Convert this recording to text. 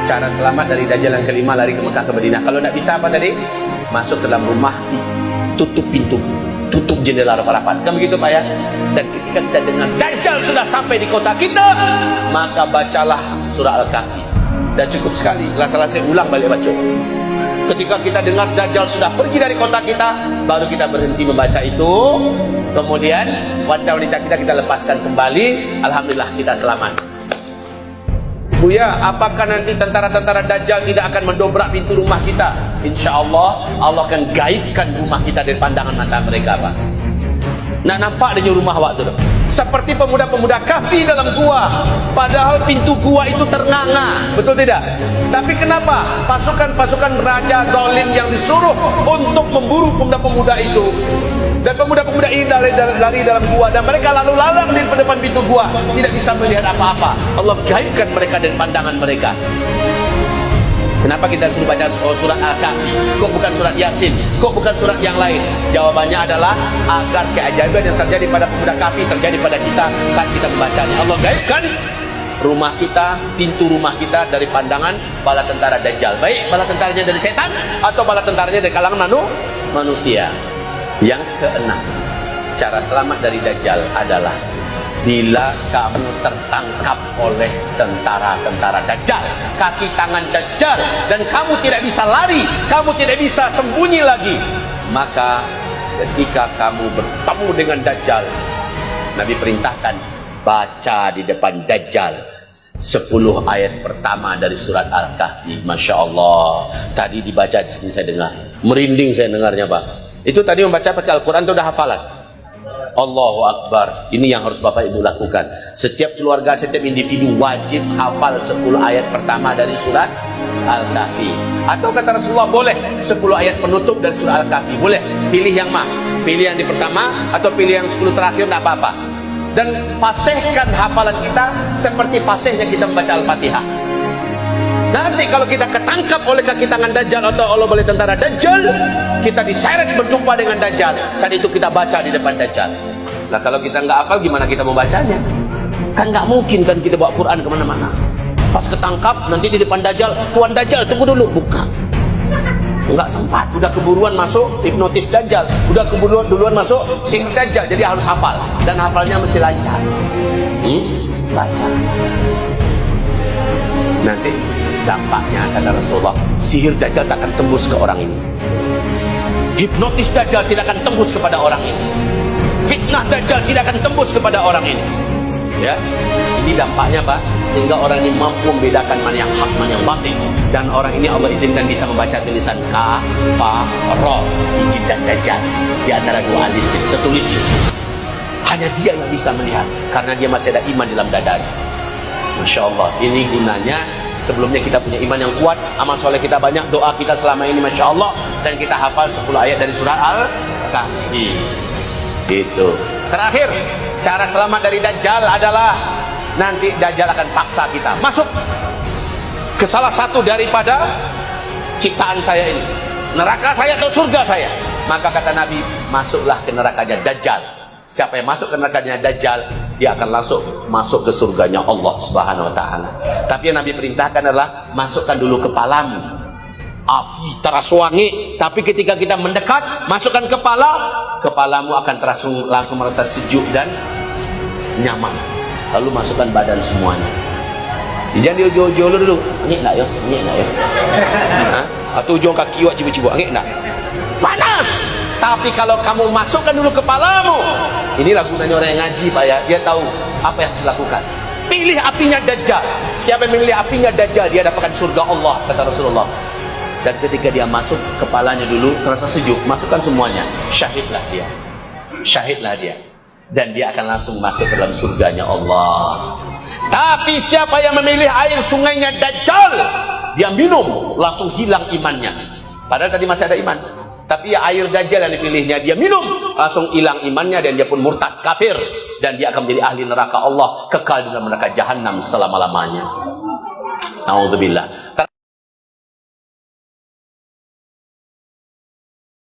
Cara selamat dari Dajjal yang kelima, lari ke Mekah ke Madinah. Kalau tidak bisa apa tadi? Masuk ke dalam rumah, tutup pintu, tutup jendela rapat-rapat. Kan begitu Pak ya? Dan ketika kita dengar Dajjal sudah sampai di kota kita, maka bacalah surah Al-Kahfi. Dan cukup sekali. Salah saya ulang balik baca. Ketika kita dengar Dajjal sudah pergi dari kota kita, baru kita berhenti membaca itu. Kemudian wanita-wanita kita lepaskan kembali. Alhamdulillah kita selamat. Buya, apakah nanti tentara-tentara Dajjal tidak akan mendobrak pintu rumah kita? Insya Allah, Allah akan gaibkan rumah kita dari pandangan mata mereka, Pak. Nak nampak dia rumah waktu tu. Seperti pemuda-pemuda Kahfi dalam gua. Padahal pintu gua itu ternganga. Betul tidak? Tapi kenapa pasukan-pasukan Raja Zalim yang disuruh untuk memburu pemuda-pemuda itu, dan pemuda-pemuda ini lari dalam gua, dan mereka lalu lalang di depan pintu gua, tidak bisa melihat apa-apa. Allah gaibkan mereka dari pandangan mereka. Kenapa kita suruh baca surat Al-Kahfi? Kok bukan surat Yasin? Kok bukan surat yang lain? Jawabannya adalah agar keajaiban yang terjadi pada pemuda Kahfi terjadi pada kita saat kita membacanya. Allah gaibkan rumah kita, pintu rumah kita dari pandangan bala tentara Dajjal. Baik bala tentaranya dari setan atau bala tentaranya dari kalangan manusia. Yang keenam, cara selamat dari Dajjal adalah bila kamu tertangkap oleh tentara-tentara Dajjal, kaki tangan Dajjal, dan kamu tidak bisa lari, kamu tidak bisa sembunyi lagi, maka ketika kamu bertemu dengan Dajjal, Nabi perintahkan baca di depan Dajjal 10 ayat pertama dari surat Al-Kahfi. Masya Allah, tadi dibaca di sini saya dengar, merinding saya dengarnya Pak. Itu tadi membaca pakai Al-Quran itu udah hafalan. Allahu Akbar. Ini yang harus Bapak Ibu lakukan. Setiap keluarga, setiap individu wajib hafal 10 ayat pertama dari surat Al-Kahfi. Atau kata Rasulullah, boleh 10 ayat penutup dari surat Al-Kahfi. Boleh. Pilih yang mana? Pilih yang di pertama atau pilih yang 10 terakhir, tidak apa-apa. Dan fasihkan hafalan kita seperti fasihnya kita membaca Al-Fatihah. Nanti kalau kita ketangkap oleh kaki tangan Dajjal atau oleh tentara Dajjal, kita diseret berjumpa dengan Dajjal, saat itu kita baca di depan Dajjal. Nah kalau kita nggak hafal, gimana kita membacanya? Kan nggak mungkin kan kita bawa Quran kemana-mana. Pas ketangkap, nanti di depan Dajjal, Tuan Dajjal tunggu dulu, buka. Nggak sempat, udah keburuan masuk hipnotis Dajjal, udah keburuan duluan masuk sihir Dajjal, jadi harus hafal. Dan hafalnya mesti lancar. Baca. Nanti dampaknya kata Rasulullah, sihir Dajjal tak akan tembus ke orang ini, hipnotis Dajjal tidak akan tembus kepada orang ini, fitnah Dajjal tidak akan tembus kepada orang ini. Ya, ini dampaknya Pak, sehingga orang ini mampu membedakan mana yang hak, mana yang batil. Dan orang ini Allah izinkan bisa membaca tulisan Ka, Fa, Ro di jidat Dajjal, di antara dua alis tertulis itu. Hanya dia yang bisa melihat, karena dia masih ada iman dalam dadanya. Masya Allah, ini gunanya. Sebelumnya kita punya iman yang kuat, amal soleh kita banyak, doa kita selama ini Masya Allah, dan kita hafal 10 ayat dari surah Al-Kahfi. Itu. Terakhir, cara selamat dari Dajjal adalah nanti Dajjal akan paksa kita masuk ke salah satu daripada ciptaan saya ini, neraka saya atau surga saya. Maka kata Nabi, masuklah ke nerakanya Dajjal. Siapa yang masuk ke nerakanya Dajjal, dia akan langsung masuk ke surganya Allah Subhanahu wa ta'ala. Tapi yang Nabi perintahkan adalah masukkan dulu kepalamu, api teras wangi. Tapi ketika kita mendekat, masukkan kepalamu akan langsung merasa sejuk dan nyaman. Lalu masukkan badan semuanya. Jangan di ujung-ujung dulu. Ngik nak yo, ngik nak yo. Atau ujung kaki wak cibu-cibu, ngik nak. Panas. Tapi kalau kamu masukkan dulu kepalamu, inilah gunanya orang yang ngaji Pak ya, dia tahu apa yang harus dilakukan. Pilih apinya Dajjal. Siapa yang memilih apinya Dajjal, dia dapatkan surga Allah, kata Rasulullah. Dan ketika dia masuk, kepalanya dulu terasa sejuk, masukkan semuanya, syahidlah dia. Syahidlah dia. Dan dia akan langsung masuk ke dalam surganya Allah. Tapi siapa yang memilih air sungainya Dajjal, dia minum, langsung hilang imannya. Padahal tadi masih ada iman. Tapi ya air Dajjal yang dipilihnya, dia minum, langsung hilang imannya, dan dia pun murtad, kafir. Dan dia akan menjadi ahli neraka Allah, kekal di dalam neraka Jahannam selama-lamanya. Nauzubillah.